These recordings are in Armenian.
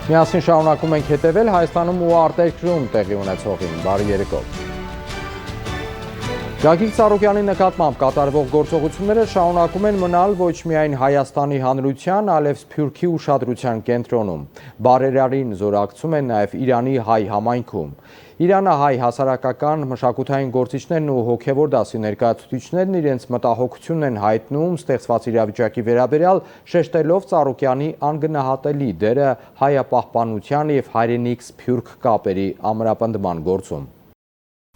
Միասին շարունակում ենք հետևել Հայաստանում ու արտերկրում տեղի ունեցողին։ Բարի երեկո։ Գագիկ Ծառուկյանի նկատմամբ կատարվող գործողությունները շարունակում են մնալ ոչ միայն Հայաստանի հանրության, այլև Սփյուռքի ուշադրության կենտրոնում։ Բարերարին զորակցում են նաև Իրանի հայ համայնքում։ Իրանահայ հասարակական մշակութային գործիչներն ու հոգևոր դասի ներկայացուցիչներն իրենց մտահոգությունն են հայտնում ստեղծված իրավիճակի վերաբերյալ, շեշտելով Ծառուկյանի անգնահատելի դերը հայապահպանության և հայրենիք-սփյուռք կապերի ամրապնդման գործում։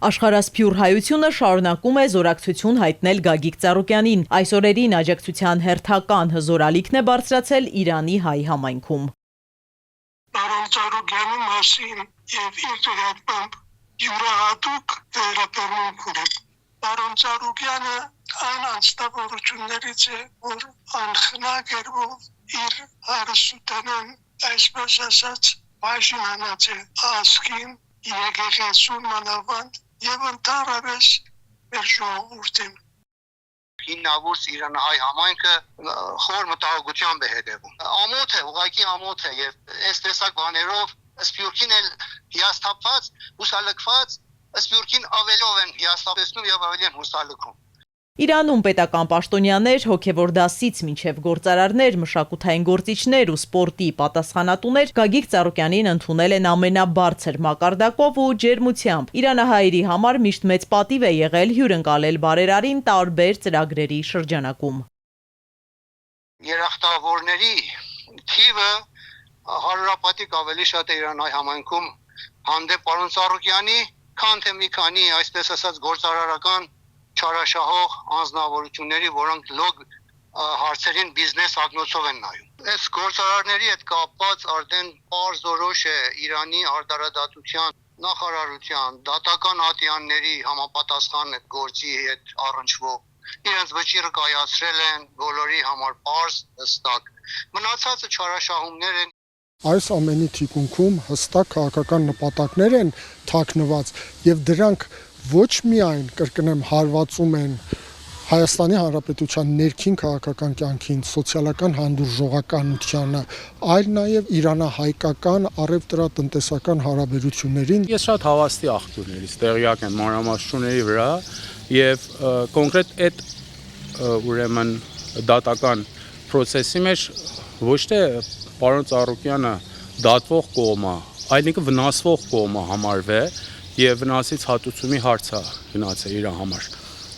Աշխարհասփյուռ հայությունը շարունակում է զորակցություն հայտնել Գագիկ Ծառուկյանին։ Այս օրերին աջակցության հերթական հզոր ալիքն է բարձրացել Իրանի հայ համայնքում։ Պարոն Ծառուկյանի մասին եւ իր նկատմամբ յուրահատուկ վերաբերմունք ունեմ։ Պարոն Ծառուկյանը այն անձնավորություններից է, որ անխնա կերպով իր հարստութենեն, այսպես ասած, բաժանած է ազգին, եկեղեցուն մանավանդ եւ ընդհանրապես մեր ժողովրդին։ Հիմնավոր իրանահայ համայնքը խոր մտահոգությամբ է հետևում։ Ամոթ է, ուղղակի ամոթ է եւ այս տեսակ բաներով Սփյուռքին էլ հիասթափված, հուսալքված, Սփյուռքին ավելով են հիասթափեցնում եւ ավելի են հուսալքում։ Իրանում պետական պաշտոնյաներ, հոգևոր դասից մինչև գործարարներ, մշակութային գործիչներ ու սպորտի պատասխանատուներ Գագիկ Ծառուկյանին ընդունել են ամենաբարձր մակարդակով ու ջերմությամբ։ Իրանահայերի համար միշտ մեծ պատիվ է եղել հյուրընկալել բարերարին տարբեր ծրագրերի շրջանակում։ Երախտավորների թիվը հարյուրապատիկ ավելի շատ է Իրանահայ համայնքում հանդեպ պարոն Ծառուկյանի, քան թե մի քանի այսպես ասած գործարարական չարաշահող անձնավորությունների, որոնք լոգ հարցերին բիզնես ակնոցով են նայում։ Այս գործարարների հետ կապված արդեն պարզորոշ է Իրանի արտարադատության նախարարության, դատական ատյանների համապատասխան գործի հետ առնչվող իրենց վճիռը կայացրել են բոլորի համար պարզ հստակ։ Մնացածը չարաշահումներ են։ Այս ամենի թիկունքում հստակ քաղաքական նպատակներ են թաքնված եւ դրանք ոչ միայն կրկնեմ հարվածում են Հայաստանի Հանրապետության ներքին քաղաքական կյանքին, սոցիալական հանդուրժողականությանը, այլ նաև իրանահայկական առևտրատնտեսական հարաբերություններին։ Ես շատ հավաստի աղբյուրներից տեղյակ եմ մանրամասնությունների վրա եւ կոնկրետ այդ ուրեմն դատական process-ի մեջ ոչ թե պարոն Ծառուկյանը դատվող կողմը, այլ ինքը վնասվող կողմը համարվել եւ վնասից հատուցումի հարց է գնացել իր համար։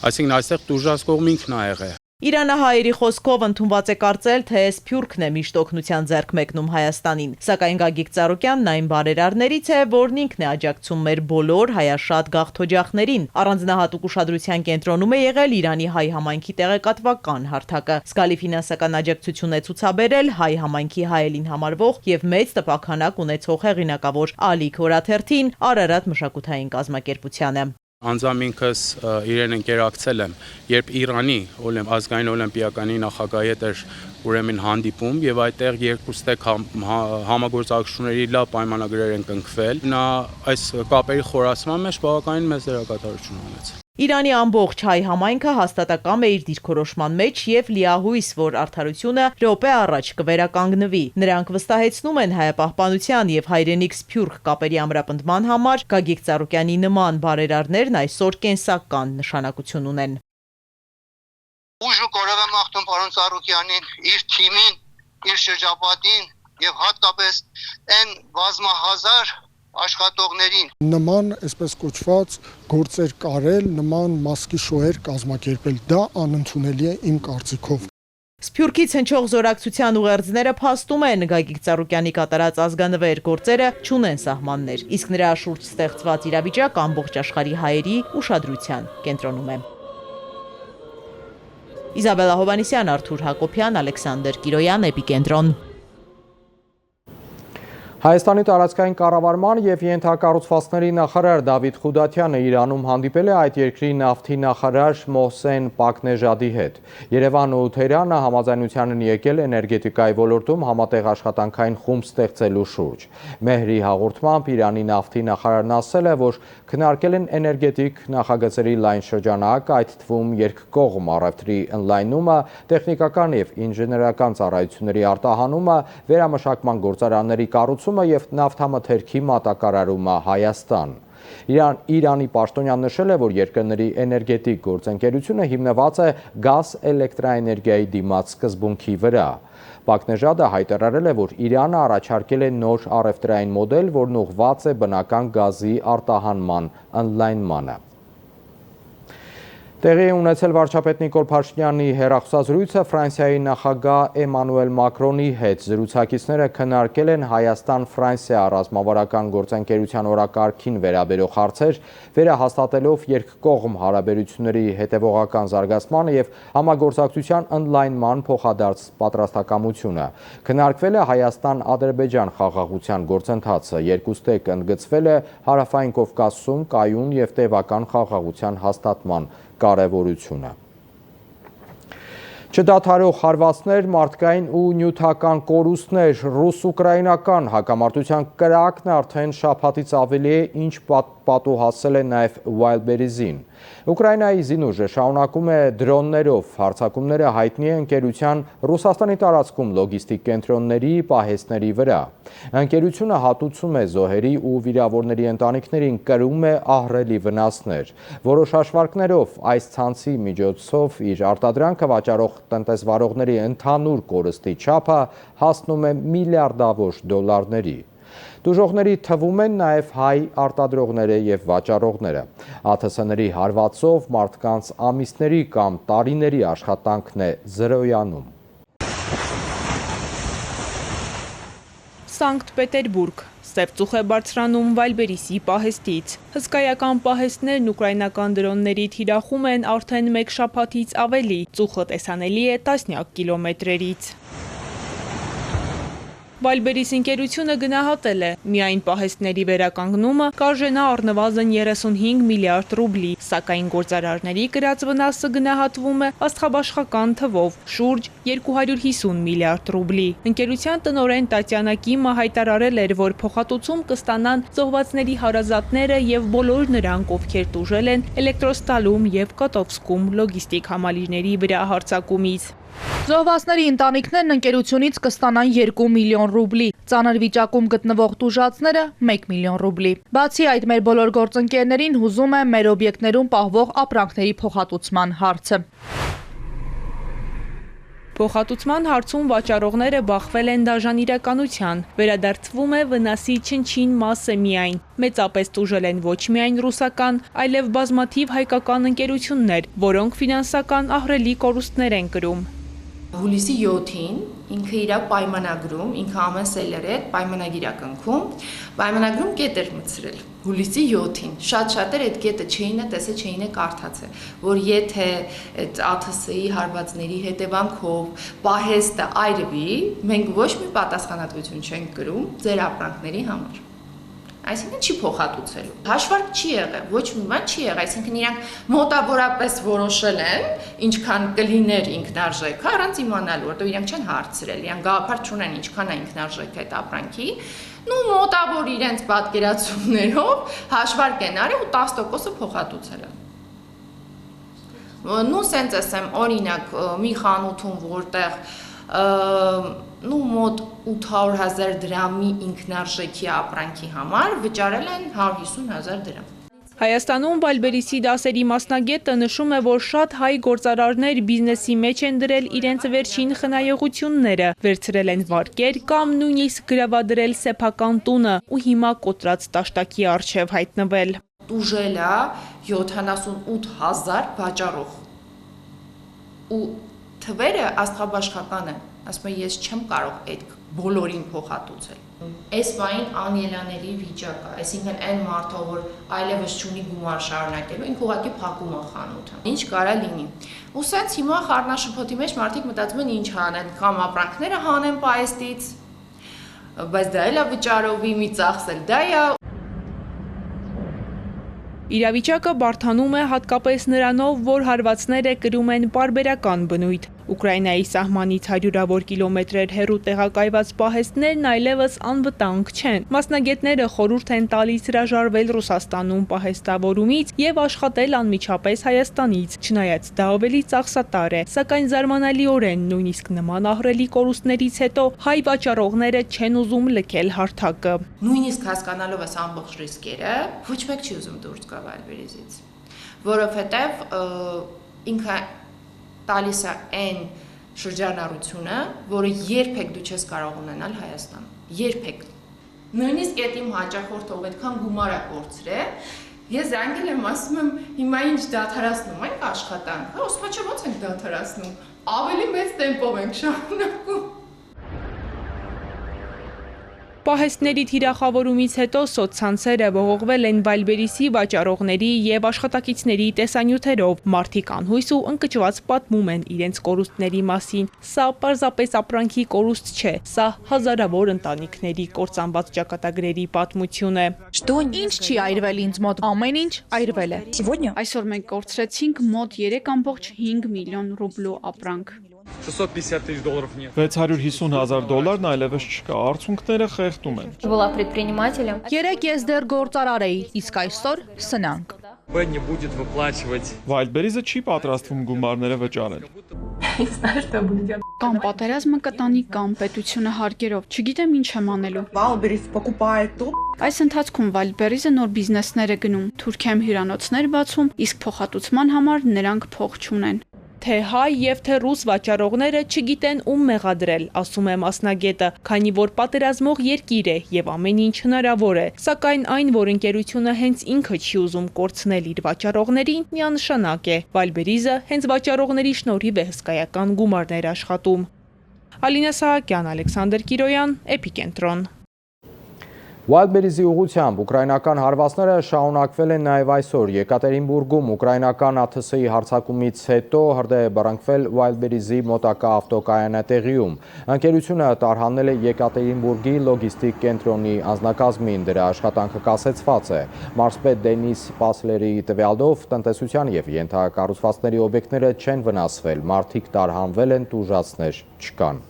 Այսինքն այստեղ դժուժած կողմ ինքն է եղել։ Իրանահայերի խոսքով ընդունված է կարծել, թե Սփյուռքն է միշտ օգնության ձեռք մեկնում Հայաստանին, սակայն Գագիկ Ծառուկյանն այն բարերարներից է, որն ինքն է աջակցում մեր բոլոր հայաշատ գաղթօջախներին։ Առանձնահատուկ ուշադրության կենտրոնում է եղել Իրանի հայ համայնքի տեղեկատվական հարթակը։ Զգալի ֆինանսական աջակցություն է ցուցաբերել հայ համայնքի հայելին համարվող եւ մեծ տպաքանակ ունեցող հեղինակավոր Ալիք օրաթերթին, Արարատ մշակութային կազմակերպությանը։ Անձամինքս իրեն ընկերակցել եմ, երբ Իրանի ազգային օլիմպիականի նախագահի հետ էր ուրեմն հանդիպում եւ այդտեղ երկուստեք համագործակցությունների լավ պայմանագրեր են կնքվել։ Նա այս կապերի խորացման մեջ բավականին մեծ դերակատարություն ունեցել։ Իրանի ամբողջ հայ համայնքը հաստատակամ է իր դիրքորոշման մեջ եւ լիահույս, որ արդարությունը րոպե առաջ կվերականգնվի։ Նրանք վստահեցնում են հայապահպանության եւ հայրենիք-սփյուռք կապերի ամրապնդման համար Գագիկ Ծառուկյանի նման բարերարներն այսօր կենսական նշանակություն ունեն։ Ուժը կորավ եմ ախտում պարոն Ծառուկյանին, իր թիմին, իր շրջապատին եւ հատկապես այն բազմահազար աշխատողներին։ Նման, այսպես կոչված, գործեր կարել, նման մասկի շոուեր կազմակերպել, դա անընդունելի է իմ կարծիքով։ Սփյուռքից հնչող զորակցության ուղերձները փաստում են Գագիկ Ծառուկյանի կատարած ազգանվեր գործերը չունեն սահմաններ, իսկ նրա շուրջ ստեղծված իրավիճակ ամբողջ աշխարհի հայերի ուշադրության կենտրոնում է։ Իզաբելլա Հովհաննիսյան, Արթուր Հակոբյան, Ալեքսանդր Կիրոյան, Էպիկենտրոն։ Հայաստանի տարածքային կառավարման և ենթակառուցվածքների նախարար Դավիթ Խուդատյանը Իրանում հանդիպել է այդ երկրի նավթի նախարար Մոհսեն Պակնեժադի հետ։ Երևանը ու Թեհրանը համաձայնության են եկել էներգետիկայի ոլորտում համատեղ աշխատանքային խումբ ստեղծելու շուրջ։ Մեհրի հաղորդմամբ Իրանի նավթի նախարարն ասել է, որ քննարկել են էներգետիկ նախագծերի լայն շրջանակ, այդ թվում երկկողմ առևտրի ընդլայնումը, տեխնիկական և ինժեներական ծառայությունների արտահանումը, վերամշակման գործարանների կառուցումը վերականգնումը եւ նավթամթերքի մատակարարումը Հայաստան։ Իրանի պաշտոնյան նշել է, որ երկրների էներգետիկ գործընկերությունը հիմնված է գազ էլեկտրաէներգիայի դիմաց սկզբունքի վրա։ Բաքնեժադը հայտարարել է, որ Իրանը առաջարկել է նոր առևտրային մոդել, որն ուղղված է բնական գազի արտահանման ընդլայնմանը։ Տեղի է ունեցել վարչապետ Նիկոլ Փաշինյանի հեռախոսազրույցը Ֆրանսիայի նախագահ Էմանուել Մակրոնի հետ։ Զրուցակիցները քննարկել են Հայաստան-Ֆրանսիա ռազմավարական գործընկերության օրակարգին վերաբերող հարցեր, վերահաստատելով երկկողմ հարաբերությունների հետևողական զարգացմանը եւ համագործակցության ընդլայնման փոխադարձ պատրաստակամությունը։ Քննարկվել է Հայաստան-Ադրբեջան խաղաղության գործընթացը։ Երկուստեք ընդգծվել է Հարավային Կովկասում կայուն եւ տևական խաղաղության հաստատման կարևորությունը։ Չդադարող հարվածներ, մարդկային ու նյութական կորուստներ, ռուս-ուկրաինական հակամարտության կրակն արդեն շաբաթից ավելի է, ինչ պատուհասել է նաև Wildberries-ին։ Ուկրաինայի զինուժը շարունակում է դրոններով հարձակումները հայտնի է ընկերության Ռուսաստանի տարածքում լոգիստիկ կենտրոնների պահեստների վրա։ Ընկերությունը հատուցում է զոհերի ու վիրավորների ընտանիքներին, կրում է ահռելի վնասներ։ Որոշ հաշվարկներով այս ցանցի միջոցով իր արտադրանքը վաճառող տնտեսվարողների ընդհանուր կորստի չափը հասնում է միլիարդավոր դոլարների։ Տուժողների թվում են նաև հայ արտադրողները եւ վաճառողները։ ԱԹՍ-ների հարվածով մարդկանց ամիսների կամ տարիների աշխատանքն է զրոյանում։ Սանկտ Պետերբուրգ Ստեղծուխ է բարձրանում Wildberries-ի պահեստից։ Հսկայական պահեստներն ուկրաինական դրոնների թիրախում են արդեն մեկ շաբաթից ավելի, ծուխը տեսանելի է տասնյակ կիլոմետրերից։ Wildberries ընկերությունը գնահատել է, միայն պահեստների վերականգնումը կարժենա առնվազն 35 միլիարդ ռուբլի, սակայն գործարարների կրած վնասը գնահատվում է աստղաբաշխական թվով՝ շուրջ 250 միլիարդ ռուբլի։ Ընկերության տնօրեն Տատյանա Կիմը հայտարարել էր, որ փոխհատուցում կստանան զոհվածների հարազատները եւ բոլոր նրանք, ովքեր տուժել են Էլեկտրոստալում եւ Կոտովսկում լոգիստիկ համալիրների վրա հարձակումից։ Զոհվածների ընտանիքներն ընկերությունից կստանան 2 միլիոն ռուբլի, ծանր վիճակում գտնվող տուժածները 1 միլիոն ռուբլի։ Բացի այդ, մեր բոլոր գործընկերներին հուզում է մեր օբյեկտներում պահվող ապրանքների փոխհատուցման հարցը։ Փոխհատուցման հարցում վաճառողները բախվել են դաժան իրականության, վերադարձվում է վնասի չնչին մասը միայն։ Մեծապես տուժել են ոչ միայն ռուսական, այլև բազմաթիվ հայկական ընկերություններ, որոնք ֆինանսական ահռելի կորուստներ են կրում։ Հուլիսի 7-ին ինքը իր պայմանագրում, ինքը ամեն սելերի հետ պայմանագիր է կնքում, պայմանագրում կետ էր մտցրել։ Հուլիսի 7-ին շատ-շատ էր այդ կետը չէին է տեսել, չէին է կարդացել, որ եթե այդ ԱԹՍ-ի հարվածների հետևանքով պահեստը այրվի, մենք ոչ մի պատասխանատվություն չենք կրում ձեր ապրանքների համար։ Այսինքն չի փոխհատուցելու։ Հաշվարկ չի եղել, ոչ մի բան չի եղել, այսինքն իրանք մոտավորապես որոշել են, ինչքան կլիներ ինքնարժեքը, առանց իմանալու, որտեղ իրանք չեն հարցրել, իրանք գաղափար չունեն ինչքան է ինքնարժեքը այդ ապրանքի, ու մոտավոր իրենց պատկերացումներով հաշվարկ են արել ու 10%-ը փոխհատուցել են։ Նու սենց ասեմ, օրինակ, մի խանութում, որտեղ մոտ 800,000 դրամի ինքնարժեքի ապրանքի համար վճարել են 150,000 դրամ։ Հայաստանում Wildberries-ի դասերի մասնագետը նշում է, որ շատ հայ գործարարներ բիզնեսի մեջ են դրել իրենց վերջին խնայողությունները, վերցրել են վարկեր կամ նույնիսկ գրավադրել սեփական տունը ու հիմա կոտրած տաշտակի առջև հայտնվել։ Տուժել է 78,000 վաճառող։ Ու թվերը աստղաբաշխական են, ասում եմ ես չեմ կարող այդ բոլորին փոխհատուցել։ Այս բային անելանելի վիճակ է, այսինքն այն մարդը, որ այլևս չունի գումար շարունակելու, ինքը ուղղակի փակում է խանութը։ Ինչ կարա լինի։ Ու սենց հիմա խառնաշփոթի մեջ մարդիկ մտածում են ինչ հանեն, կամ ապրանքները հանեն պահեստից, բայց դա էլ է վճարովի մի ծախսել, դա է։ Իրավիճակը բարդանում է հատկապես նրանով, որ հարվածները կրում են պարբերական բնույթ։ Ուկրաինայի սահմանից հարյուրավոր կիլոմետրեր հեռու տեղակայված պահեստներն այլևս անվտանգ չեն։ Մասնագետները խորհուրդ են տալիս հրաժարվել Ռուսաստանում պահեստավորումից եւ աշխատել անմիջապես Հայաստանից, չնայած դա ավելի ծախսատար է, սակայն զարմանալիորեն նույնիսկ նման ահռելի կորուստներից հետո հայ վաճառողները չեն ուզում լքել հարթակը։ Նույնիսկ հասկանալով այս ամբողջ ռիսկերը, ոչ մեկ չի ուզում դուրս գալ Վայլբերիզից, որովհետև ինքը տալիս է այն շրջանառությունը, որը երբեք դու չես կարող ունենալ Հայաստան։ Երբեք։ Նույնիսկ այդ իմ հաճախորդը ով այդքան գումար է կորցրել, ես զանգել եմ, ասում եմ, հիմա ինչ դադարացնում ենք աշխատանքը, ասում եմ, ո՞նց ենք դադարացնում։ Ավելի մեծ տեմպով ենք շարունակում։ Պահեստների թիրախավորումից հետո սոցցանցերը ողողվել են Վայլբերիսի վաճառողների եւ աշխատակիցների տեսանյութերով։ Մարդիկ անհույս ու ընկճված պատմում են իրենց կորուստների մասին։ Սա պարզապես ապրանքի կորուստ չէ, սա հազարավոր ընտանիքների կործանված ճակատագրերի պատմություն է։ Ինչ չի այրվել ինձ մոտ, ամեն ինչ այրվել է։ Այսօր մենք կորցրեցինք մոտ 3.5 միլիոն ռուբլու ապրանք։ $650,000 այլևս չկա, արդյունքները խեղդում են։ Երեք ես դեռ գործարար էի, իսկ այսօր սնանկ։ Վայլբերիզը չի պատրաստվում գումարները վճարել։ Կամ պատերազմը կտանի, կամ պետությունը հարկերով, չգիտեմ ինչ եմ անելու։ Այս ընթացքում Վայլբերիզը նոր բիզնեսներ է գնում, Թուրքիայում հյուրանոցներ բացում, իսկ փոխհատուցման համար նրանք փող չունեն։ Թե հայ եւ թե ռուս վաճառողները չգիտեն ում մեղադրել, ասում է մասնագետը, քանի որ պատերազմող երկիր է եւ ամեն ինչ հնարավոր է, սակայն այն, որ ընկերությունը հենց ինքը չի ուզում կորցնել իր վաճառողներին, միանշանակ է։ Վայլբերիզը հենց վաճառողների շնորհիվ է հսկայական գումարներ աշխատում։ Ալինա Սահակյան, Ալեքսանդր Կիրոյան, Էպիկենտրոն։ Վայլբերիզի ուղղությամբ ուկրաինական հարվածները շարունակվել են նաև այսօր։ Եկատերինբուրգում ուկրաինական ԱԹՍ-ի հարձակումից հետո հրդեհ է բռնկվել Վայլբերիզի մոտակա ավտոկայանատեղիում։ Ընկերությունը տարհանել է Եկատերինբուրգի լոգիստիկ կենտրոնի անձնակազմին, դրա աշխատանքը կասեցված է։ Մարզպետ Դենիս Պասլերի տվյալով տնտեսության և ենթակառուցվածքների օբյեկտները չեն վնասվել, մարդիկ տարհանվել են, տուժածներ չկան։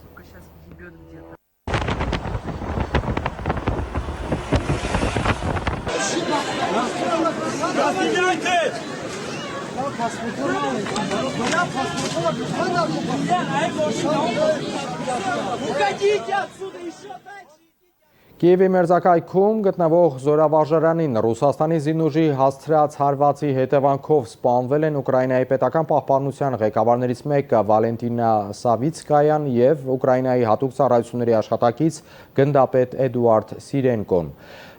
Կիևի մերձակայքում գտնվող զորավարժարանին Ռուսաստանի զինուժի հասցրած հարվածի հետևանքով սպանվել են Ուկրաինայի պետական պահպանության ղեկավարներից մեկը Վալենտինա Սավիցկայան և Ուկրաինայի հատուկ ծառայությունների աշխատակից գնդապետ Էդուարդ Սիրենկոն։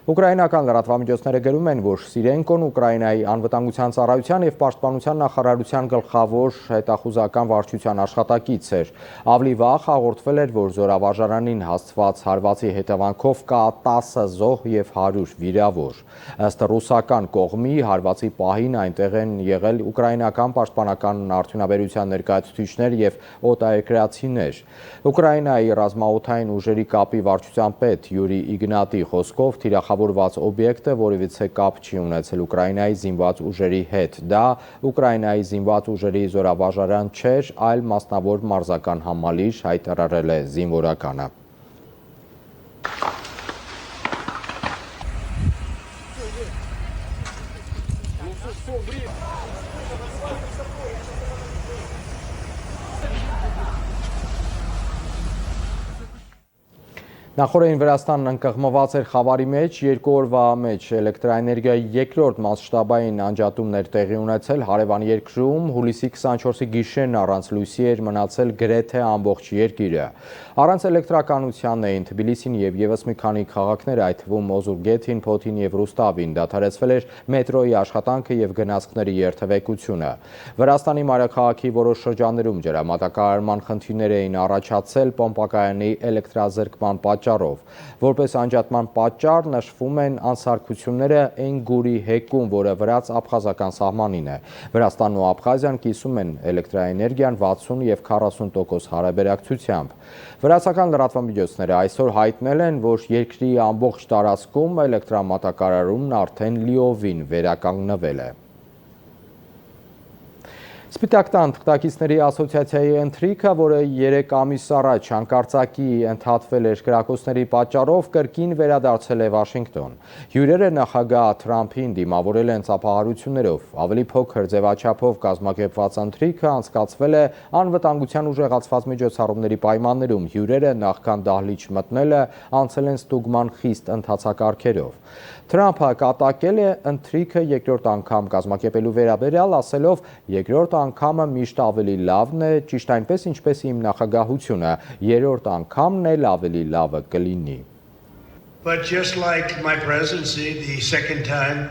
Ուկրաինական լրատվամիջոցները գրում են, որ Սիրենկոն Ուկրաինայի անվտանգության ծառայության և պաշտպանության նախարարության գլխավոր հետախուզական վարչության աշխատակից էր։ Ավելի վաղ հաղորդվել էր, որ զորավարժարանին հասցված հարվածի հետևանքով կա 10 զոհ և 100 վիրավոր։ Ըստ ռուսական կողմի հարվածի պահին այնտեղ են եղել ուկրաինական պաշտպանական արդյունաբերության ներկայացուցիչներ և օտարերկրացիներ։ Ուկրաինայի ռազմաօդային ուժերի կապի վարչության պետ Յուրի Իգնատի խոսքով թիրախավորված օբյեկտը որևիցե կապ չի ունեցել Ուկրաինայի զինված ուժերի հետ։ Դա Ուկրաինայի զինված ուժերի զորավարժարան չէր, այլ մասնավոր մարզական համալիր, հայտարարել է զինվորականը։ Նախորդին Վրաստանն ընկղմված էր խավարի մեջ, 2 օրվա մեջ էլեկտրաէներգիայի երկրորդ մասշտաբային անջատումներ տեղի ունեցել հարևան երկրում, հուլիսի 24-ի գիշերն առանց լույսի էր մնացել գրեթե ամբողջ երկիրը։ Առանց էլեկտրականության էին Թբիլիսին և ևս մի քանի քաղաքներ, այդ թվում Օզուրգեթին, Փոթին և Ռուստավին, դադարեցվել էր մետրոյի աշխատանքը և գնացքների երթևեկությունը։ Վրաստանի մայրաքաղաքի որոշ շրջաններում ջրամատակարարման խնդիրներ էին առաջացել պոմպակայանի էլեկտրազրկման պատճառով։ Որպես անջատման պատճառ նշվում են անսարքությունները Էնգուրի հեկում, որը վրաց-աբխազական սահմանին է։ Վրաստանն ու Աբխազիան կիսում են էլեկտրաէներգիան 60 և 40% հարաբերակցությամբ։ Վրացական լրատվամիջոցները այսօր հայտնել են, որ երկրի ամբողջ տարածքում էլեկտրամատակարարումն արդեն լիովին վերականգնվել է։ Սպիտակ տան թղթակիցների ասոցիացիայի ընթրիքը, որը 3 ամիս առաջ հանկարծակի ընդհատվել էր կրակոցների պատճառով, կրկին վերադարձել է Վաշինգտոն։ Հյուրերը նախագահ Թրամփին դիմավորել են ծափահարություններով։ Ավելի փոքր ձևաչափով կազմակերպված ընթրիքը անցկացվել է անվտանգության ուժեղացված միջոցառումների պայմաններում։ Հյուրերը նախքան դահլիճ մտնելը անցել են ստուգման խիստ ընթացակարգերով։ Թրամփը կատակել է ընթրիքը երկրորդ անգամ կազմակերպելու վերաբերյալ, ասելով երկրորդ անգամը միշտ ավելի լավն է, ճիշտ այնպես ինչպես իմ նախագահությունը, երրորդ անգամն էլ ավելի լավը կլինի։ But just like my presidency, the second time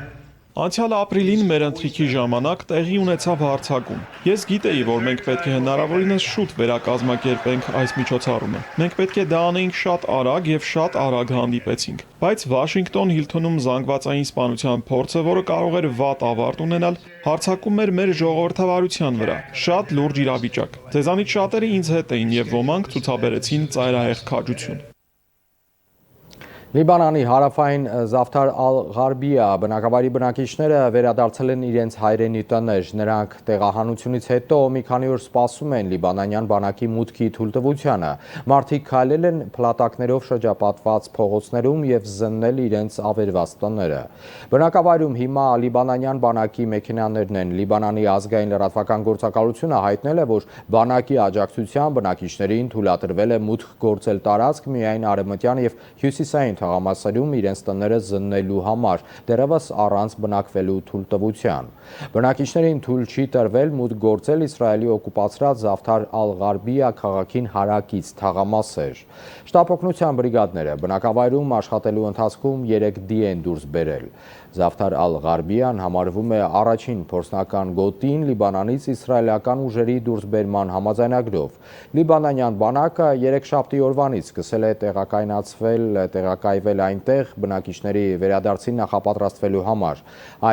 Անցյալ ապրիլին մեր ընթրիքի ժամանակ տեղի ունեցավ հարձակում։ Ես գիտեի, որ մենք պետք է հնարավորինս շուտ վերակազմակերպենք այս միջոցառումը։ Մենք պետք է դա անեինք շատ արագ եւ շատ արագ հանդիպեցինք։ Բայց Վաշինգտոն Հիլթոնում զանգվածային սպանության փորձը, որը կարող էր վատ ավարտ ունենալ, հարձակում էր մեր ժողովրդավարության վրա։ Շատ լուրջ իրավիճակ։ Ձեզանից շատերը ինձ հետ էին եւ ոմանք ցուցաբերեցին ծայրահեղ քաջություն։ Լիբանանի հարավային Զավթար ալ-Ղարբիա բնակավայրի բնակիչները վերադարձել են իրենց հայրենի տներ։ Նրանք տեղահանությունից հետո մի քանի օր սպասում են լիբանանյան բանակի մուտքի թույլտվությանը։ Մարդիկ քայլել են փլատակներով շրջապատված փողոցներում եւ զննել իրենց ավերված տները։ Բնակավայրում հիմա լիբանանյան բանակի մեքենաներն են։ Լիբանանի ազգային լրատվական գործակալությունը հայտնել է, որ բանակի աջակցությամբ բնակիչներին թույլատրվել է մուտք գործել տարածք միայն արևմտյան եւ հյուսիսային թաղամասերում իրենց տները զննելու համար, դեռևս առանց բնակվելու թույլտվության։ Բնակիչներին թույլ չի տրվել մուտք գործել Իսրայելի օկուպացրած Զավթար ալ-Ղարբիա քաղաքին հարակից թաղամասեր։ Շտապօգնության բրիգադները բնակավայրում աշխատելու ընթացքում 3 դի են դուրս բերել։ Զավթար ալ-Ղարբիան համարվում է առաջին փորձնական գոտին Լիբանանից իսրայելական ուժերի դուրսբերման համաձայնագրով։ Լիբանանյան բանակը երեքշաբթի օրվանից սկսել է տեղակայվել այնտեղ բնակիչների վերադարձին նախապատրաստվելու համար։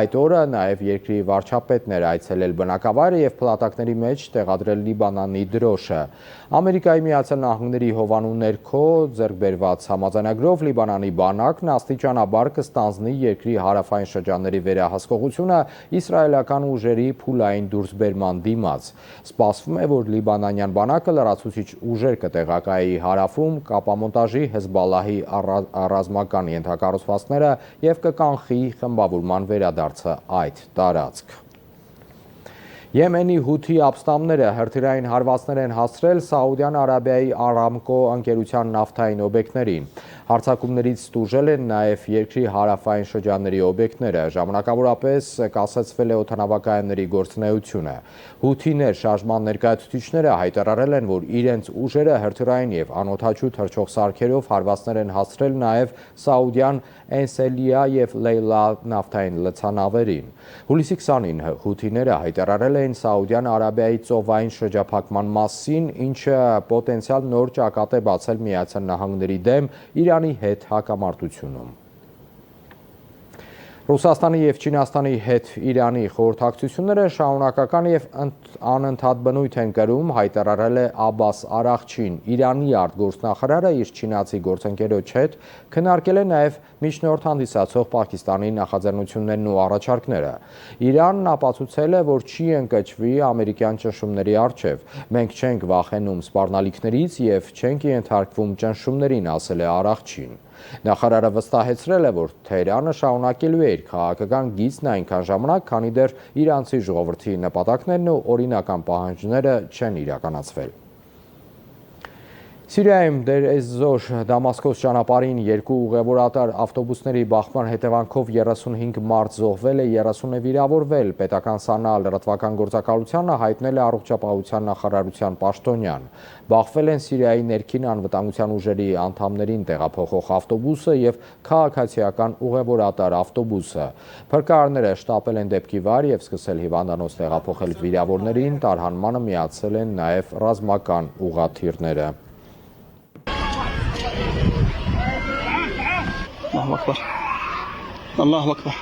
Այդ օրը նաև երկրի վարչապետն էր այցելել բնակավայրը եւ փլատակների մեջ տեղադրել Լիբանանի դրոշը։ Ամերիկայի Միացյալ Նահանգների հովանու ներքո ձեռք բերված համաձայնագրով Լիբանանի բանակն աստիճանաբար կստանձնի երկրի հարավային շրջանների վերահսկողությունը իսրայելական ուժերի փուլային դուրսբերման դիմաց։ Սպասվում է, որ լիբանանյան բանակը լրացուցիչ ուժեր կտեղակայի հարավում կապամոնտաժի Հեզբալլահի ռազմական ենթակառուցվածքները եւ կկանխի խմբավորման վերադարձը այդ տարածք։ Եմենի հութի ապստամբները հրթիռային հարվածներ են հասցրել Սաուդյան Արաբիայի Արամկո ընկերության նավթային օբյեկտներին։ Հարձակումներից տուժել են նաև երկրի հարավային շրջանների օբյեկտները։ Ժամանակավորապես կասեցվել է օդանավակայանների գործունեությունը։ Հութիներ շարժման ներկայացուցիչները հայտարարել են, որ իրենց ուժերը հրթիռային եւ անօդաչու թռչող սարքերով հարվածներ են հասցրել նաև Սաուդյան Էնսելիա եւ Լեյլա նավթային լցանավերին։ Հուլիսի 20-ին հութիները հայտարարել էին Սաուդյան Արաբիայի ծովային շրջափակման մասին, ինչը պոտենցիալ նոր ճակատ է բացել Միացյալ Նահանգների դեմ Իրանի հետ հակամարտությունում։ Ռուսաստանի եւ Չինաստանի հետ Իրանի խորհրդակցությունները շարունակական եւ անընդհատ բնույթ են կրում, հայտարարել է Աբբաս Արաղչին։ Իրանի արտգործնախարարը իր չինացի գործընկերոջ հետ քննարկել է նաեւ միջնորդ հանդիսացող Պակիստանի նախաձեռնություններն ու առաջարկները։ Իրանն ապացուցել է, որ չի ընկճվի ամերիկյան ճնշումների առջև։ Մենք չենք վախենում սպառնալիքներից եւ չենք ենթարկվում ճնշումներին, ասել է Արաղչին։ Նախարարը վստահեցրել է, որ Թեհրանը շարունակելու է իր քաղաքական գիծն այնքան ժամանակ, քանի դեռ իրանցի ժողովրդի նպատակներն ու օրինական պահանջները չեն իրականացվել։ Սիրիայում Դեր Ez-Զոր Դամասկոս ճանապարհին 2 ուղևորատար ավտոբուսների բախման հետևանքով 35 մարդ զոհվել է, 30-ը վիրավորվել։ Պետական ՍԱՆԱ լրատվական գործակալությանը հայտնել է առողջապահության նախարարության պաշտոնյան։ Բախվել են Սիրիայի ներքին անվտանգության ուժերի անդամներին տեղափոխող ավտոբուսը եւ քաղաքացիական ուղևորատար ավտոբուսը։ Փրկարարները շտապել են դեպքի վայր եւ սկսել հիվանդանոց տեղափոխել վիրավորներին, տարհանմանը միացել են նաեւ ռազմական ուղղաթիռները։ الله أكبر الله أكبر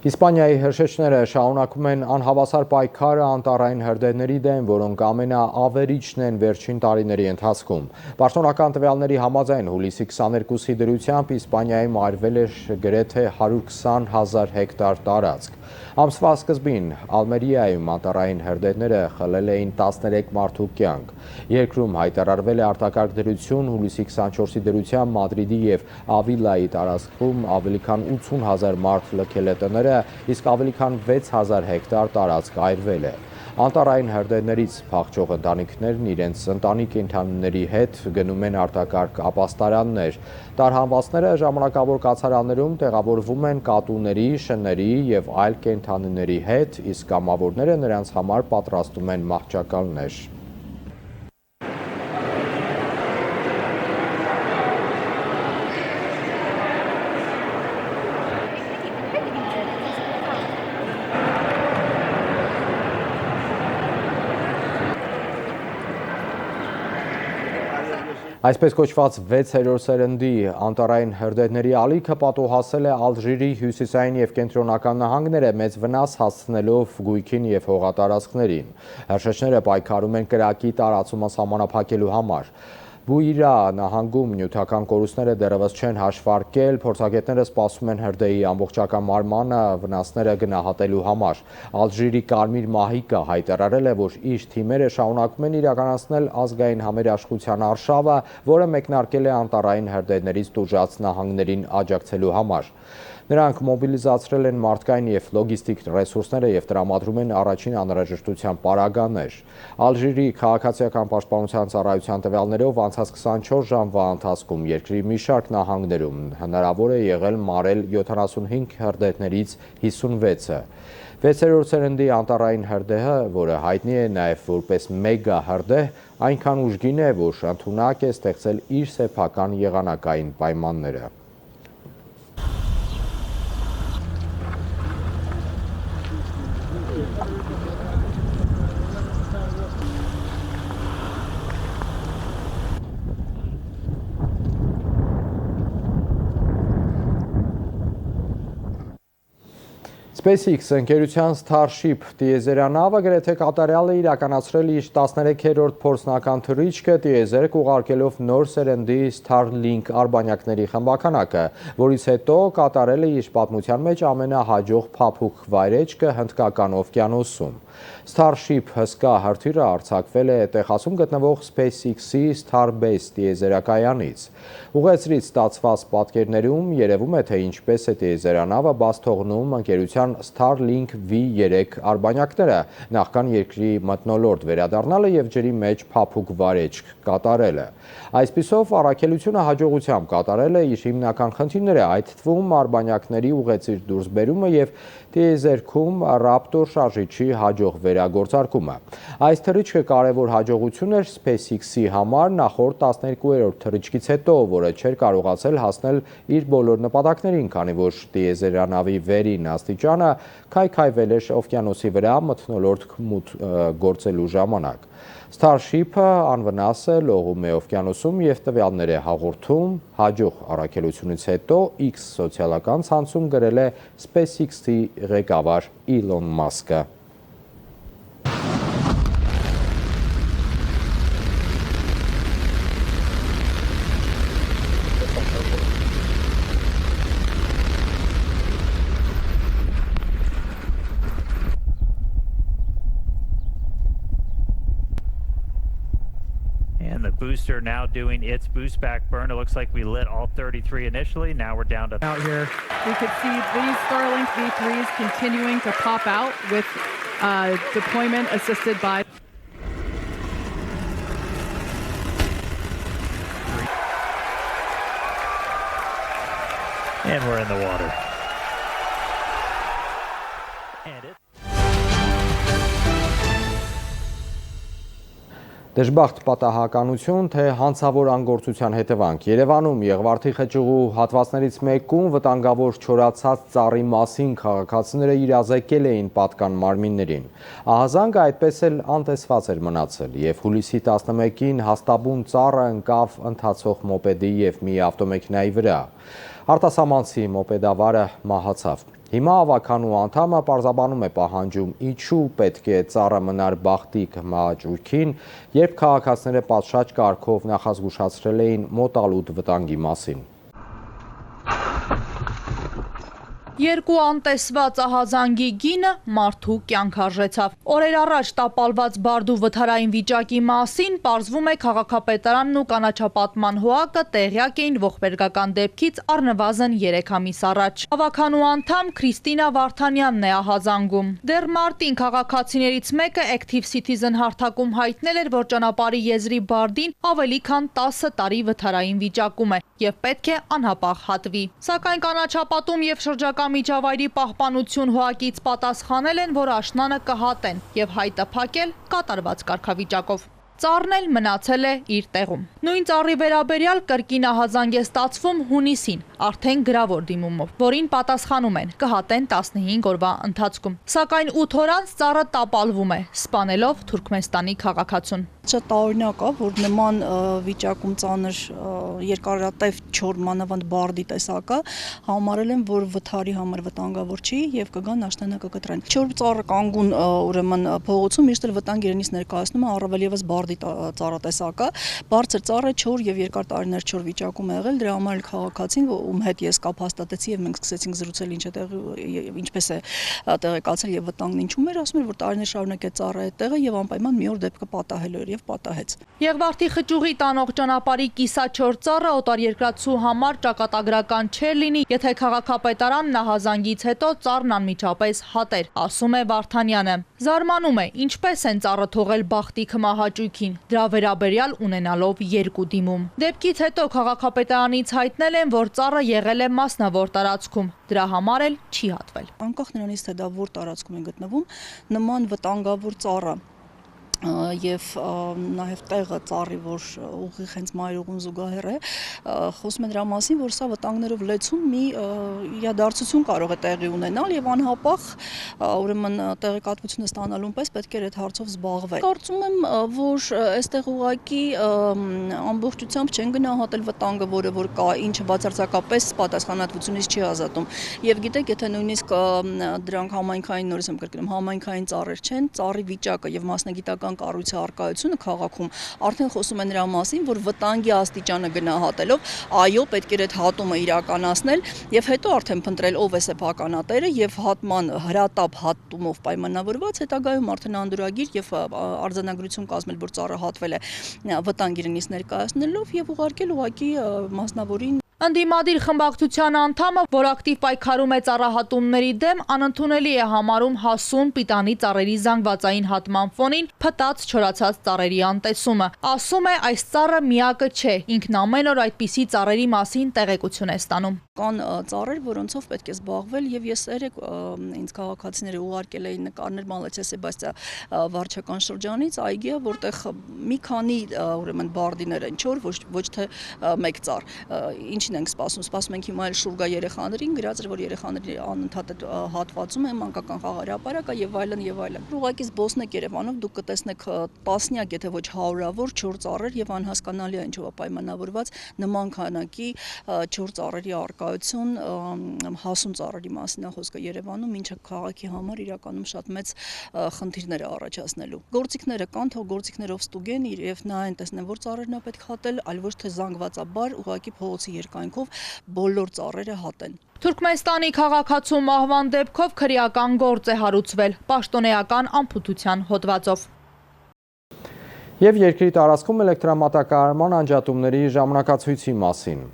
Իսպանիայի հրշեջները շարունակում են անհավասար պայքարը անտառային հրդեհների դեմ, որոնք ամենաավերիչն են վերջին տարիների ընթացքում։ Պաշտոնական տվյալների համաձայն հուլիսի 22-ի դրությամբ Իսպանիայում այրվել է գրեթե 120,000 հեկտար տարածք։ Ամսվա սկզբին Ալմերիայում անտառային հրդեհները խլել էին 13 մարդու կյանք։ Երկրում հայտարարվել է արտակարգ դրություն, հուլիսի 24-ի դրությամբ Մադրիդի և Ավիլայի տարածքում ավելի քան 80,000 մարդ լքել է տները, իսկ ավելի քան 6,000 հեկտար տարածք այրվել է։ Անտառային հրդեհներից փախչող ընտանիքներն իրենց ընտանի կենդանիների հետ գնում են արտակարգ ապաստարաններ։ Տարհանվածները ժամանակավոր կացարաններում տեղավորվում են կատուների, շների և այլ կենդանիների հետ, իսկ կամավորները նրանց համար պատրաստում են մահճակալներ։ Այսպես կոչված 6-րդ սերնդի անտառային հրդեհների ալիքը պատուհասել է Ալժիրի հյուսիսային և կենտրոնական նահանգները, մեծ վնաս հասցնելով գույքին և հողատարածքներին։ Հրշեջները պայքարում են կրակի տարածումը սահմանափակելու համար։ Բուիրա նահանգում նյութական կորուստները դեռևս չեն հաշվարկել, փորձագետները սպասում են հրդեհի ամբողջական մարմանը վնասները գնահատելու համար։ Ալժիրի Կարմիր մահիկը հայտարարել է, որ իր թիմերը շարունակում են իրականացնել ազգային համերաշխության արշավը, որը մեկնարկել է անտառային հրդեհներից տուժած նահանգներին աջակցելու համար։ Նրանք մոբիլիզացրել են մարդկային և լոգիստիկ ռեսուրսները և տրամադրում են առաջին անհրաժեշտության պարագաներ։ Ալժիրի քաղաքացիական պաշտպանության ծառայության տվյալներով անցած 24 ժամվա ընթացքում երկրի մի շարք նահանգներում հնարավոր է եղել մարել 75 հրդեհներից 56-ը։ 6-րդ սերնդի անտառային հրդեհը, որը հայտնի է նաև որպես մեգա հրդեհ, այնքան ուժգին է, որ ընդունակ է ստեղծել իր սեփական եղանակային պայմանները։ SpaceX ընկերության Starship տիեզերանավը գրեթե կատարյալ է իրականացրել իր 13-րդ փորձնական թռիչքը, տիեզերք ուղարկելով նոր սերնդի Starlink արբանյակների խմբականակը, որից հետո կատարել է իր պատմության մեջ ամենահաջող փափուկ վայրէջքը Հնդկական օվկիանոսում։ Starship հսկա հրթիռը արձակվել է Տեխասում գտնվող SpaceX-ի Starbase տիեզերակայանից։ Ուղեծրից ստացված պատկերներում երևում է, թե ինչպես է տիեզերանավը բաց թողնում ընկերության Starlink V3 արբանյակները, նախքան երկրի մթնոլորտ վերադառնալը և ջրի մեջ փափուկ վարեջք կատարելը։ Այսպիսով առաքելությունը հաջողությամբ կատարել է իր հիմնական խնդիրները, այդ թվում արբանյակների ուղեծիր դուրսբերումը և տիեզերքում Raptor շարժիչի հաջող վերագործարկումը։ Այս թռիչքը կարևոր հաջողություն էր SpaceX-ի համար նախորդ 12-րդ թռիչքից հետո, որը չէր կարողացել հասնել իր բոլոր նպատակներին, քանի որ տիեզերանավի վերին աստիճանը քայքայվել էր օվկիանոսի վրա մթնոլորտ գործելու ժամանակ։ Starship-ը անվնաս է լողում է օվկիանոսում և տվյալներ է հաղորդում։ Հաջող առաքելությունից հետո X սոցիալական ցանցում գրել է SpaceX-ի ղեկավար Իլոն Մասկը։ The booster now doing its boost back burn. It looks like we lit all 33 initially. Now we're down to out here. We could see these Starlink V3s continuing to pop out with deployment assisted by. And we're in the water. Դժբախտ պատահականություն, թե հանցավոր անգործության հետևանք։ Երևանում Եղվարդի խճուղու հատվածներից մեկում վտանգավոր չորացած ծառի մասին քաղաքացիները իրազեկել էին պատկան մարմիններին։ Ահազանգը այդպես էլ անտեսված էր մնացել, և հուլիսի 11-ին հաստաբուն ծառը ընկավ ընթացող մոպեդի և մի ավտոմեքենայի վրա։ Արտասահմանցի մոպեդավարը մահացավ։ Հիմա ավականու անդամը պարզաբանում է պահանջում, ինչու պետք է ծառը մնար բախտիկ մահաճույքին, երբ քաղաքացիները պատշաճ կարգով նախազգուշացրել էին մոտալուտ վտանգի մասին։ Երկու անտեսված ահազանգի գինը մարդու կյանք արժեցավ։ Օրեր առաջ տապալված բարդու վթարային վիճակի մասին պարզվում է քաղաքապետարանն ու կանաչապատման հոակը տեղյակ էին ողբերգական դեպքից առնվազն 3 ամիս առաջ։ Ավականու անդամ Քրիստինա Վարդանյանն է ահազանգում։ Դեռ մարտին քաղաքացիներից մեկը Active Citizen հարթակում հայտնել էր, որ ճանապարհի եզրի բարդին ավելի քան 10 տարի վթարային վիճակում է եւ պետք է անհապաղ հատվի։ Սակայն կանաչապատում եւ շրջակա միջավայրի պահպանություն հոակից պատասխանել են, որ աշնանը կհատեն եւ հայտը փակել կատարված կարգավիճակով։ Ծառն էլ մնացել է իր տեղում։ Նույն ծառի վերաբերյալ կրկին ահազանգ է ստացվում հունիսին, արդեն գրավոր դիմումով, որին պատասխանում են կհատեն 15 օրվա ընթացքում։ Սակայն 8 օր անց ծառը տապալվում է, սպանելով Թուրքմենստանի քաղաքացուն։ Շատ տարօրինակ է, որ նման վիճակում ծանր երկարատև չոր մանավանդ բարդի տեսակը համարել են, որ վթարի համար վտանգավոր չի եւ կգան աշնանը կկտրեն։ Չոր ծառը կանգուն ուրեմն փողոցում միշտ էլ վտանգ իրենից ներկայացնում է առավել եւս բարդի ծառատեսակը, բարձր ծառը չոր եւ երկար տարիներ չոր վիճակում է եղել, դրա համար էլ քաղաքացին, ում հետ ես կապ հաստատեցի եւ մենք սկսեցինք զրուցել ինչպես է տեղեկացել եւ վտանգն ինչու էր, ասում էր, որ տարիներ շարունակ է ծառը այդտեղը եւ անպայման մի օր դեպքը պատահելու էր եւ պատահեց։ Եղվարդի խճուղի տանող ճանապարհի կիսաչոր ծառը օտարերկրացու համար ճակատագրական չէր լինի, եթե քաղաքապետարանն ահազանգից հետո ծառն անմիջապես հատեր, ասում է Վարդանյանը։ Զարմանում է, ինչպես են ծառը թողել բախտիկ մահաճույքին, դրա վերաբերյալ ունենալով 2 դիմում։ Դեպքից հետո քաղաքապետարանից հայտնել են, որ ծառը եղել է մասնավոր տարածքում, դրա համար էլ չի հատվել։ Անկախ նրանից, թե դա որ տարածքում է գտնվում, նման վտանգավոր ծառը եւ նաեւ տեղը ծառի, որ ուղիղ հենց մայրուղուն զուգահեռ է, խոսում են դրա մասին, որ սա վտանգներով լեցուն մի իրադարձություն կարող է տեղի ունենալ եւ անհապաղ ուրեմն տեղեկատվությունը ստանալուն պես պետք է այդ հարցով զբաղվել։ Կարծում եմ, որ այստեղ ուղղակի ամբողջությամբ չեն գնահատել վտանգը, որը կա, ինչը բացարձակապես պատասխանատվությունից չի ազատում։ Եվ գիտեք, եթե նույնիսկ դրանք համայնքային, նորից եմ կրկնում, համայնքային ծառեր չեն, ծառի վիճակը եւ մասնագիտական կառույցի առկայությունը քաղաքում արդեն խոսում է նրա մասին, որ վտանգի աստիճանը գնահատելով, այո, պետք է այդ հատումը իրականացնել եւ հետո արդեն փնտրել ով է սեփականատերը եւ հատման հրատապ հատումով պայմանավորված հետագայում արդեն անդրագիր եւ արձանագրություն կազմել, որ ծառը հատվել է վտանգ իրենից ներկայացնելով եւ ուղարկել ուղակի մասնավորին։ Ընդդիմադիր խմբակցության անդամը, որ ակտիվ պայքարում է ծառահատումների դեմ, անընդունելի է համարում հասուն պիտանի ծառերի զանգվածային հատման ֆոնին փտած չորացած ծառերի անտեսումը։ Ասում է, այս ծառը միակը չէ, ինքն ամեն օր այդպիսի ծառերի մասին տեղեկություն է ստանում։ Կան ծառեր, որոնցով պետք է զբաղվել եւ ես երեք ինձ քաղաքացիները ուղարկել էին նկարներ Մալաթիա Սեբաստիա վարչական շրջանից, այգիա, որտեղ մի քանի ուրեմն բարդիներ են չոր, ոչ թե մեկ ծառ։ Ինչին ենք սպասում ենք հիմա էլ շուրգա երեխաներին, գրած էր, որ երեխաների անընդհատ հատվածում է մանկական խաղահրապարակը եւ այլն եւ այլն։ Ուղղակի զբոսնեք Երևանով դուք կտեսնեք տասնյակ, եթե ոչ հարյուրավոր չոր ծառեր եւ անհասկանալի է ինչով է պայմանավորված նման քանակի չոր ծառերի արկայություն, հասուն ծառերի մասին է խոսքը Երևանում, ինչը քաղաքի համար իրականում շատ մեծ խնդիրներ է առաջացնելու։ Գործիքները կան, թող գործիքներով ստուգեն եւ նայեն, տեսնեն, որ ծառերն է պետք հատել, այլ ոչ թե զանգվածաբար ուղղակի փողոցի երկայնքով բոլոր ծառերը հատեն։ Թուրքմենստանի քաղաքացու մահվան դեպքով քրեական գործ է հարուցվել պաշտոնեական անփութության հոդվածով։ Եվ երկրի տարածքում էլեկտրամատակարարման անջատումների ժամանակացույցի մասին։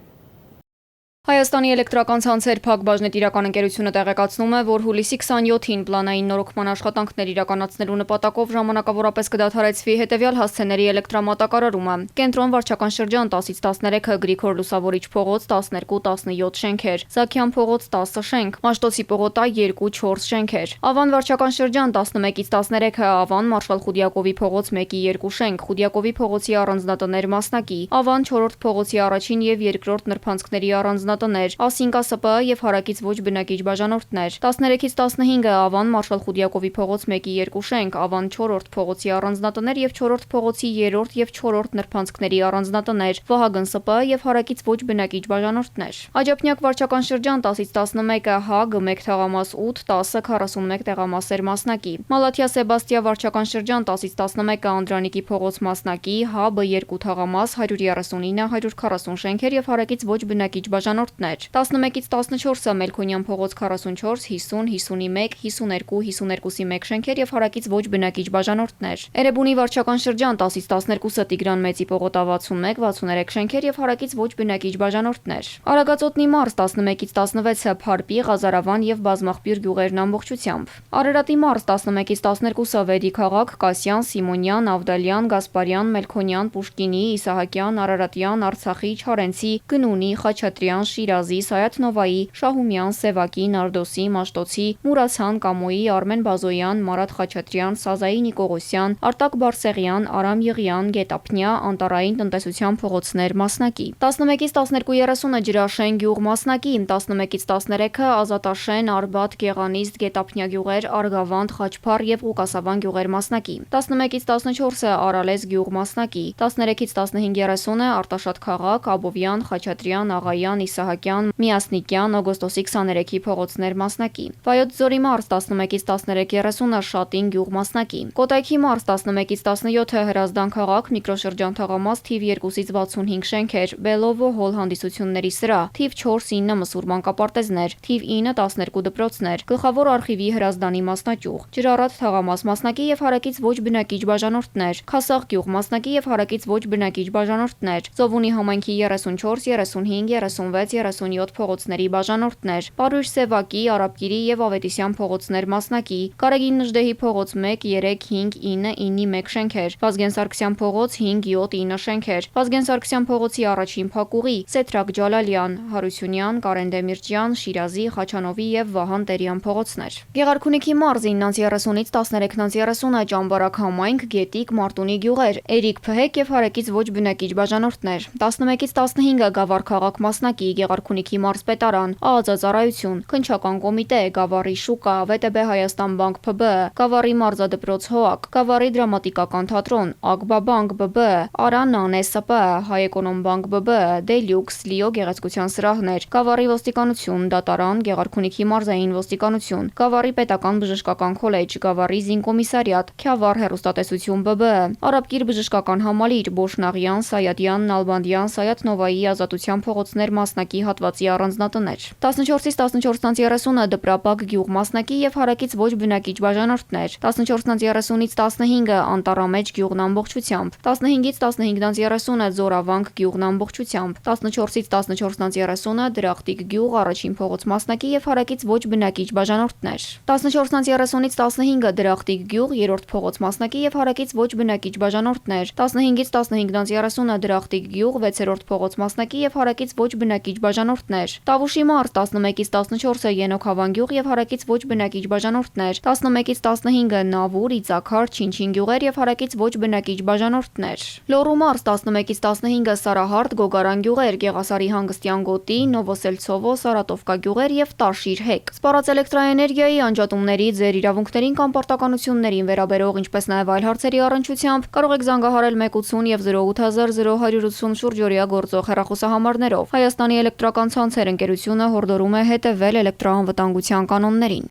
Հայաստանի էլեկտրական ցանցեր ՓԱԿ բաժնետիրական ընկերությունը տեղեկացնում է, որ հուլիսի 27-ին պլանային նորոգման աշխատանքներ իրականացնելու նպատակով ժամանակավորապես կդադարեցվի հետևյալ հասցեների էլեկտրամատակարարումը։ Կենտրոն վարչական շրջան 10-ից 13, Գրիգոր Լուսավորիչ փողոց 12-17 շենքեր, Զաքյան փողոց 10 շենք, Մաշտոցի պողոտա 2-4 շենքեր, Ավան վարչական շրջան 11-ից 13, Ավան Մարշալ Խուդիակովի փողոց 1-2 շենք, Խուդիակովի փողոցի առանձնատներ մասնակի, Ավան 4-րդ փողոցի առաջին եւ երկրորդ նրբանցքների առանձնատներ առանձնատներ, Ասինկա ՍՊԸ եւ հարակից ոչ բնակիչ բաժանորդներ, 13-ից 15-ը Ավան Մարշալ Խուդյակովի փողոց 1-2 շենք, Ավան 4-րդ փողոցի առանձնատներ եւ 4-րդ փողոցի 3-րդ եւ 4-րդ նրբանցքների առանձնատներ, Վահագն ՍՊԸ եւ հարակից ոչ բնակիչ բաժանորդներ։ Աջափնյակ վարչական շրջան 10-ից 11-ը ՀԱԳ 1 թաղամաս 8, 10-ը 41 տեղամասեր մասնակի, Մալաթիա Սեբաստիա վարչական շրջան 10-ից 11-ը Անդրանիկի փողոց մասնակի, ՀԱԲ 2 թաղամաս 139-140 շենքեր եւ հարակից ոչ բնակիչ բաժանորդներ, 11-ից 14-ը Մելքոնյան փողոց 44, 50, 51, 52, 52-ի 1 շենքեր եւ հարակից ոչ բնակիչ բաժանորդներ, Էրեբունի վարչական շրջան 10-ից 12-ը Տիգրան Մեծի փողոտ 61, 63 շենքեր եւ հարակից ոչ բնակիչ բաժանորդներ, Արագածոտնի մարզ 11-ից 16-ը Փարպի, Ղազարավան եւ Բազմախպյուր գյուղերն ամբողջությամբ, Արարատի մարզ 11-ից 12-ը Վեդի քաղաք, Կասյան, Սիմոնյան, Ավդալյան, Գասպարյան, Մելքոնյան, Պուշկինի, Իսահակյան, Արարատյան, Արցախի, Չարենցի, Գնունի, Խաչատրյան, Շիրազի, Սայաթ-Նովայի, Շահումյան, Սևակի, Նարդոսի, Մաշտոցի, Մուրացան, Կամոյի, Արմեն Բազոյան, Մարատ Խաչատրյան, Սազայի Նիկողոսյան, Արտակ Բարսեղյան, Արամ Եղյան, Գետապնյա, Անտարային տնտեսության փողոցներ մասնակի, 11-ից 12:30-ը Ջրաշեն գյուղ մասնակի, 11-ից 13-ը Ազատաշեն, Արբաթ, Գեղանիստ, Գետապնյա գյուղեր, Արգավանդ, Խաչփար եւ Ղուկասավան գյուղեր մասնակի, 11-ից 14-ը Արալես գյուղ մասնակի, 13-ից 15:30-ը Արտաշատ քաղաք, Աբովյան, Խաչատրյան, Աղայան, Իսահակյան, Միասնիկյան, Օգոստոսի 23-ի փողոցներ մասնակի, Վայոց Ձորի մարզ 11-ից 13:30-ը Շատին գյուղ մասնակի, Կոտայքի մարզ 11-ից 17-ը Հրազդան քաղաք, Միկրոշրջան թաղամաս, թիվ 2-ից 65 շենքեր, Բելովո հոլ հանդիսությունների սրահ, թիվ 4-9 մսուր մանկապարտեզներ, թիվ 9-12 դպրոցներ, Գլխավոր արխիվի Հրազդանի մասնաճյուղ, Ջրարատ թաղամաս մասնակի եւ հարակից ոչ բնակիչ բաժանորդներ, Խասաղ գյուղ մասնակի եւ հարակից ոչ բնակիչ բաժանորդներ, Ծովունի համայնքի 34, 35, 36, 37 փողոցների բաժանորդներ, Պարույր Սևակի, Արաբկիրի եւ Ավետիսյան փողոցներ մասնակի, Կարագին Նժդեհի փողոց 1, 3, 5, 9, 9-ի 1 շենքեր, Վազգեն Սարգսյան փողոց 5, 7, 9 շենքեր, Վազգեն Սարգսյան փողոցի առաջին փակուղի, Սեթրակ Ջալալյան, Հարությունյան, Կարեն Դեմիրճյան, Շիրազի, Խաչանովի եւ Վահան Տերյան փողոցներ, Գեղարքունիքի մարզ 9:30-ից 13:30-ը Ճամբարակ համայնք, Գետիկ, Մարտունի գյուղեր, Էրիկ Փհեկ եւ հարակից ոչ բնակիչ բաժանորդներ, 11-ից 15-ը Գավառ քաղաք մասնակի, Գեղարքունիքի մարզ պետարան, ԱԱԾ-ծառայություն, Քնչական կոմիտե, Գավառի շուկա, ՎՏԲ Հայաստան բանկ ՓԲ, Գավառի մարզադպրոց ՀՕԱԿ, Գավառի դրամատիկական թատրոն, Ագբաբանկ ԲԲ, Արանան ՍՊ, Հայեկոնոմբանկ ԲԲ, Դելյուքս, Լիո գեղեցկության սրահներ, Գավառի ոստիկանություն, Դատարան, Գեղարքունիքի մարզային ոստիկանություն, Գավառի պետական բժշկական քոլեջ, Գավառի զինկոմիսարիատ, Քյավառ հեռուստատեսություն ԲԲ, Արաբկիր բժշկական համալիր, Բոշնաղյան, Սայադյան, Նալբանդյան, Սայաթ-Նովայի ազատության փողոցներ մասնակի հատվածի առանձնատներ, 14-ից 14:30-ը Դպրապակ գյուղ մասնակի եւ հարակից ոչ բնակիչ բաժանորդներ, 14:30-ից 15-ը Անտառամեջ գյուղն ամբողջությամբ, 15-ից 15:30-ը Ձորավանք գյուղն ամբողջությամբ, 14-ից 14:30-ը Դրախտիկ գյուղ առաջին փողոց մասնակի եւ հարակից ոչ բնակիչ բաժանորդներ, 14:30-ից 15-ը Դրախտիկ գյուղ երրորդ փողոց մասնակի եւ հարակից ոչ բնակիչ բաժանորդներ, 15-ից 15:30-ը Դրախտիկ գյուղ 6-րդ փողոց մասնակի եւ հարակից ոչ բնակիչ բաժանորդներ, Տավուշի մարզ 11-ից 14-ը Ենոքավան գյուղ եւ հարակից ոչ բնակիչ բաժանորդներ, 11-ից 15-ը Նավուր, Իծակար, Չինչին գյուղեր եւ հարակից ոչ բնակիչ բաժանորդներ, Լոռու մարզ 11-ից 15-ը Սարահարթ, Գոգարան գյուղեր, Գեղասարի հանգստյան գոտի, Նովոսելցովո, Սարատովկա գյուղեր եւ Տաշիր հեկ, Սպառած էլեկտրաէներգիայի անջատումների, ձեր իրավունքներին կամ պարտականություններին վերաբերող, ինչպես նաեւ այլ հարցերի առնչությամբ կարող եք զանգահարել 180 եւ 080 շուրջօրյա գործող հեռախոսահամարներով։ Հայաստանի էլեկտրական ցանցեր ընկերությունը հորդորում է հետևել էլեկտրաանվտանգության կանոններին։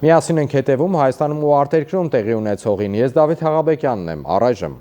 Միասին ենք հետևում Հայաստանում ու արտերկրում տեղի ունեցողին։ Ես Դավիթ Հաղաբեկյանն եմ, առայժմ